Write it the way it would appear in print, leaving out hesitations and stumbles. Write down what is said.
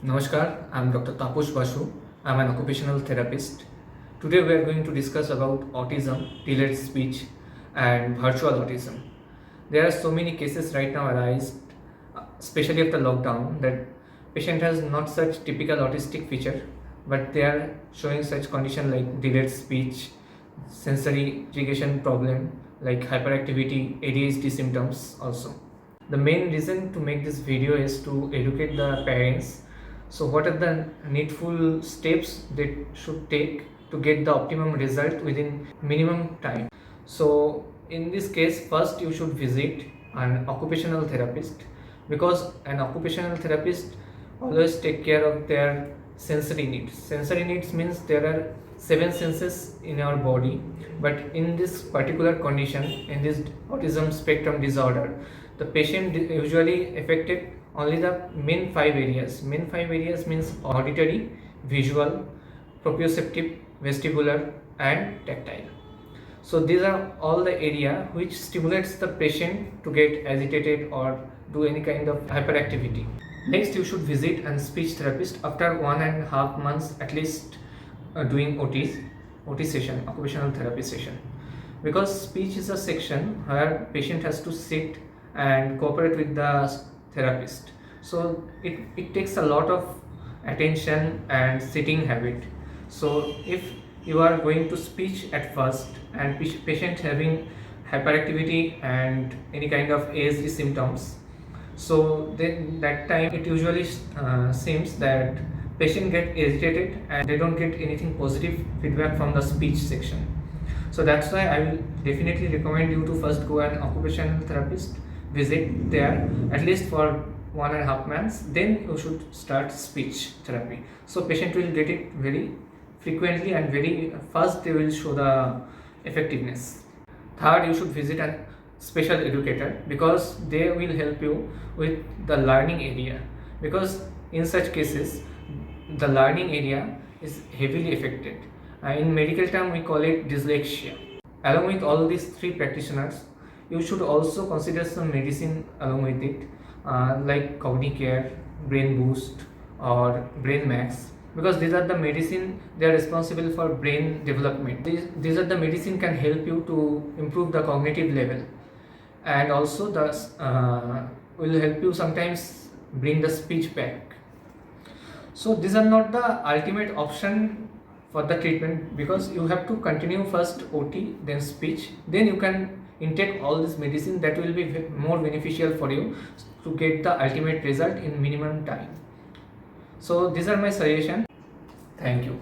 Namaskar, I am Dr. Taposh Basu. I am an occupational therapist. Today we are going to discuss about autism, delayed speech and virtual autism. There are so many cases right now arise, especially after lockdown, that patient has not such typical autistic feature, but they are showing such condition like delayed speech, sensory integration problem like hyperactivity, ADHD symptoms also. The main reason to make this video is to educate the parents. So what are the needful steps they should take to get the optimum result within minimum time? So in this case, first you should visit an occupational therapist, because an occupational therapist always take care of their sensory needs. Sensory needs means there are 7 senses in our body, but in this particular condition, in this autism spectrum disorder, the patient usually affected only the main 5 areas. Main 5 areas means auditory, visual, proprioceptive, vestibular and tactile. So these are all the area which stimulates the patient to get agitated or do any kind of hyperactivity. Next, you should visit a speech therapist after 1.5 months at least doing OT session, occupational therapy session, because speech is a section where patient has to sit and cooperate with the therapist. So it takes a lot of attention and sitting habit. So if you are going to speech at first and patient having hyperactivity and any kind of ASD symptoms, so then that time it usually seems that patient get agitated and they don't get anything positive feedback from the speech section. So that's why I will definitely recommend you to first go an occupational therapist, visit there at least for 1.5 months, then you should start speech therapy. So patient will get it very frequently and very fast, they will show the effectiveness. Third, you should visit a special educator, because they will help you with the learning area, because in such cases the learning area is heavily affected. In medical term we call it dyslexia. Along with all these 3 practitioners, you should also consider some medicine along with it, like Cognicare, Brain Boost or Brain Max, because these are the medicine, they are responsible for brain development. These are the medicine can help you to improve the cognitive level, and also the will help you sometimes bring the speech back. So these are not the ultimate option for the treatment, because you have to continue first OT, then speech, then you can intake all this medicine. That will be more beneficial for you to get the ultimate result in minimum time. So these are my suggestions. Thank you.